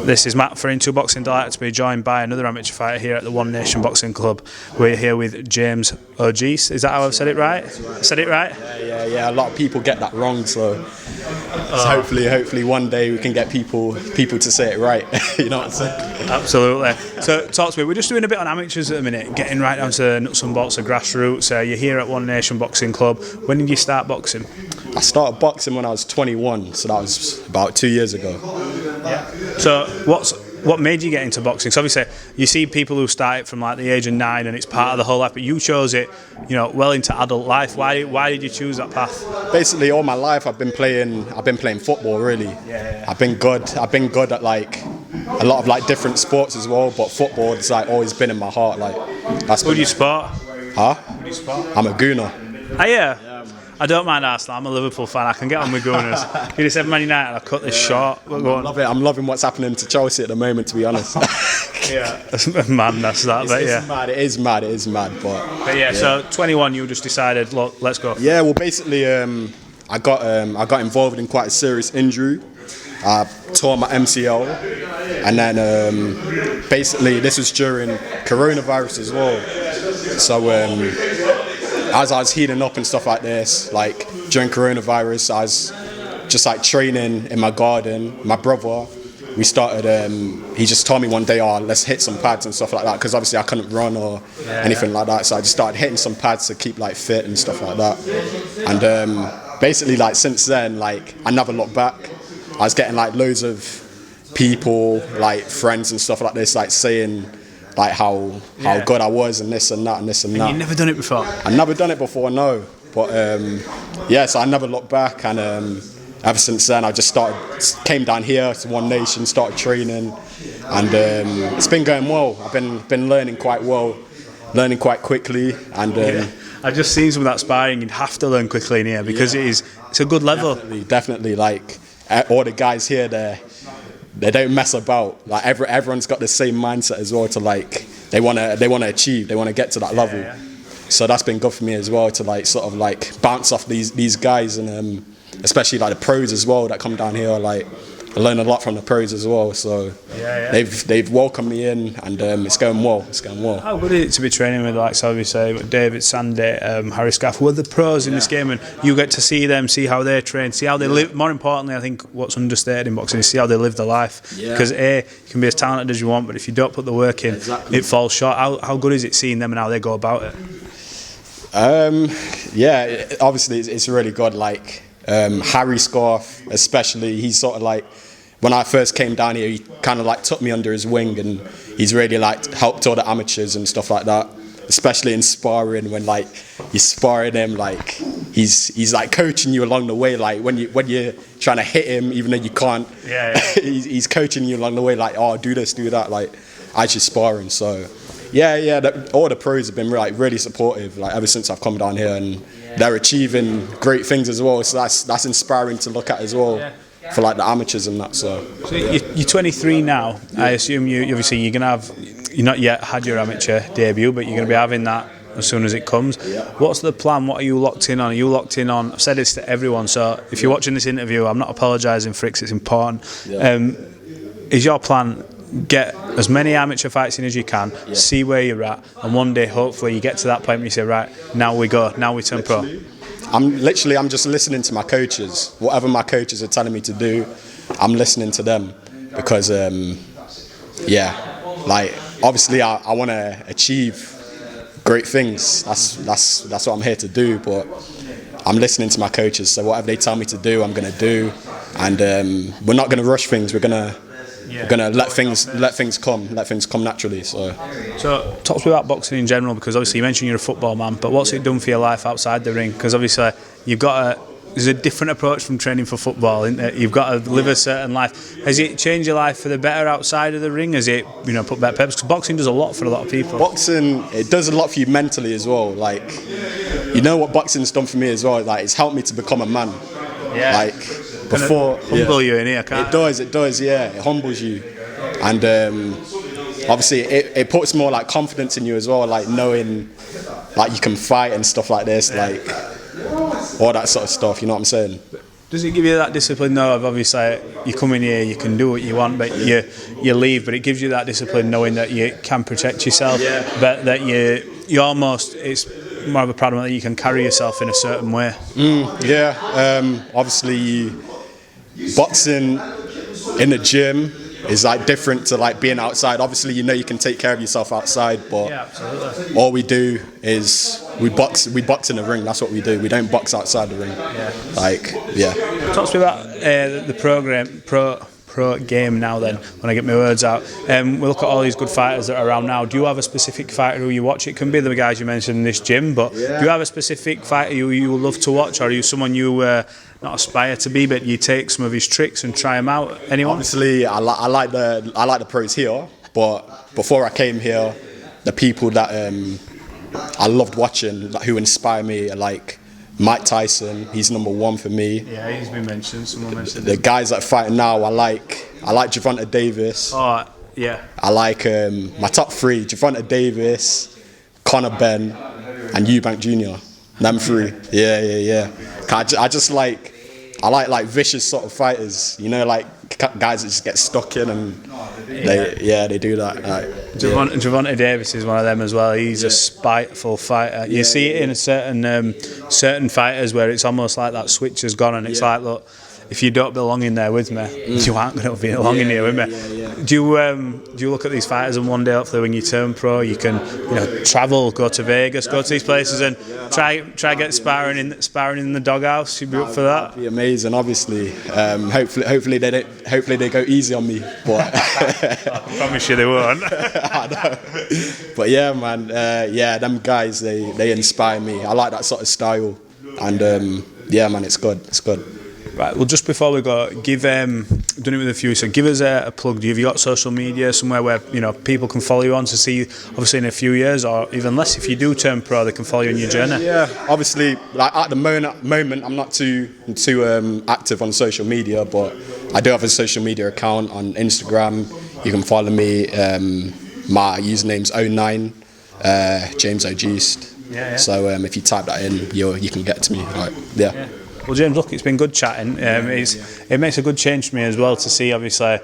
This is Matt for Into Boxing. Delighted to be joined by another amateur fighter here at the One Nation Boxing Club. We're here with James Ogiste. Is that how I've said it right? Said it right? Yeah. A lot of people get that wrong, so hopefully one day we can get people to say it right. You know what I'm saying? Absolutely. So talk to me. We're just doing a bit on amateurs at the minute, getting right down to nuts and bolts of grassroots. You're here at One Nation Boxing Club. When did you start boxing? I started boxing when I was 21, so that was about 2 years ago. Yeah. So what made you get into boxing? Because obviously you see people who start it from like the age of 9 and it's part of the whole life, but you chose it, well into adult life. Why did you choose that path? Basically, all my life I've been playing football. Really. Yeah. I've been good at like a lot of like different sports as well, but football has like always been in my heart. Like that's. Who do you support? Huh? Who do you support? I'm a Gooner. Oh yeah. I don't mind Arsenal. I'm a Liverpool fan. I can get on with Gunners. If you'd have said Man United, I'll cut this short. I'm loving what's happening to Chelsea at the moment, to be honest. Yeah, it's madness that. It is mad. But yeah. So 21, you just decided, look, let's go. Yeah, well, basically, I got involved in quite a serious injury. I tore my MCL, and then basically this was during coronavirus as well. So as I was healing up and stuff like this, like during coronavirus, I was just like training in my garden. My brother, we started, he just told me one day, let's hit some pads and stuff like that, because obviously I couldn't run or anything like that. So I just started hitting some pads to keep like fit and stuff like that. And basically like since then, like I never looked back. I was getting like loads of people, like friends and stuff like this, like saying like how good I was and this and that and this and that. You've never done it before? I've never done it before, no. But so I never looked back, and ever since then I just came down here to One Nation, started training, and it's been going well. I've been learning quite well, learning quite quickly, and I've just seen some of that sparring. You'd have to learn quickly in here because it's a good level. Definitely. Like all the guys here, they don't mess about. Like everyone's got the same mindset as well. To like they want to achieve. They want to get to that level. Yeah. So that's been good for me as well to like sort of like bounce off these guys, and especially like the pros as well that come down here. Like I learn a lot from the pros as well. So they've welcomed me in, and it's going well. How good is it to be training with, like, so we say, David, Sandy, Harry Scaff, who are the pros in this game, and you get to see them, see how they train, see how they live. More importantly, I think what's understated in boxing is see how they live their life. Because you can be as talented as you want, but if you don't put the work in, it falls short. How good is it seeing them and how they go about it? Obviously it's really good. Like Harry Scaff, especially, he's sort of like, when I first came down here, he kind of like took me under his wing, and he's really like helped all the amateurs and stuff like that, especially in sparring. When like you're sparring him, like he's like coaching you along the way. Like when you're trying to hit him, even though you can't, he's coaching you along the way. Like, do this, do that. Like as you're sparring. So all the pros have been like really supportive. Like ever since I've come down here, and they're achieving great things as well. So that's inspiring to look at as well. Yeah. For like the amateurs and that. So you're 23 now. I assume you're gonna have, you've not yet had your amateur debut, but you're gonna be having that as soon as it comes. What's the plan? What are you locked in on? Are you locked in on? I've said this to everyone, so if you're watching this interview, I'm not apologising for it, 'cause it's important. Is your plan get as many amateur fights in as you can, see where you're at, and one day hopefully you get to that point where you say, right, now we go, now we turn pro? I'm just listening to my coaches. Whatever my coaches are telling me to do, I'm listening to them, because like obviously I want to achieve great things. That's what I'm here to do. But I'm listening to my coaches. So whatever they tell me to do, I'm gonna do, and we're not gonna rush things. We're gonna let things come naturally. So talk to me about boxing in general, because obviously you mentioned you're a football man, but what's it done for your life outside the ring? Because obviously there's a different approach from training for football, isn't it? You've got to live a certain life. Has it changed your life for the better outside of the ring? Has it put better purpose? Because boxing does a lot for a lot of people. Boxing, it does a lot for you mentally as well. Like, what boxing's done for me as well. Like, it's helped me to become a man. Yeah. Like, before humble you in here, can't it? It does, yeah. It humbles you, and obviously it puts more like confidence in you as well. Like knowing, like you can fight and stuff like this, like all that sort of stuff. You know what I'm saying? Does it give you that discipline though of obviously you come in here, you can do what you want, but you leave, but it gives you that discipline knowing that you can protect yourself, but that you almost, it's more of a problem that you can carry yourself in a certain way. Obviously boxing in the gym is like different to like being outside. Obviously, you know you can take care of yourself outside, but all we do is we box in the ring. That's what we do. We don't box outside the ring. Talk to me about the pro game now then, when I get my words out. We look at all these good fighters that are around now. Do you have a specific fighter who you watch? It can be the guys you mentioned in this gym, but do you have a specific fighter you love to watch, or are you someone you not aspire to be, but you take some of his tricks and try them out? Anyone? Obviously, I like the pros here, but before I came here, the people that I loved watching, like, who inspire me, are like Mike Tyson. He's #1 for me. Yeah, he's been mentioned. Someone mentioned the guys that are fighting now. I like Gervonta Davis. Oh yeah. I like my top 3: Gervonta Davis, Conor Benn, and Eubank Jr. Them 3. Yeah. I just like vicious sort of fighters. You know, like guys that just get stuck in and they do that. Gervonta Davis is one of them as well. He's a spiteful fighter. You see it in certain fighters where it's almost like that switch has gone, and it's like, look, if you don't belong in there with me, you aren't going to belong in here with me. Do you look at these fighters and one day, hopefully, when you turn pro, you can travel, go to Vegas, go to these places, and try get sparring in the doghouse? You'd be up for that? That'd be amazing. Obviously, hopefully they go easy on me, but I promise you they won't. I know. But yeah, man, them guys they inspire me. I like that sort of style, and man, it's good. Right, well, just before we go, give done it with a few. So give us a plug. Have you got social media somewhere where people can follow you on to see? Obviously, in a few years, or even less, if you do turn pro, they can follow you in your journey. Yeah, obviously, like at the moment, I'm not too active on social media, but I do have a social media account on Instagram. You can follow me. My username's 09 James Ogiste. So if you type that in, you can get to me. Yeah. Well, James, look, it's been good chatting. It makes a good change for me as well to see, obviously,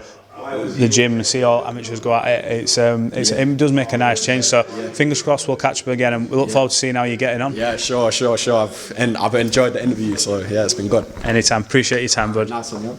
the gym and see all amateurs go at it. It does make a nice change. So fingers crossed we'll catch up again, and we look forward to seeing how you're getting on. Yeah, sure. I've enjoyed the interview, so yeah, it's been good. Anytime. Appreciate your time, bud. Nice one, yeah.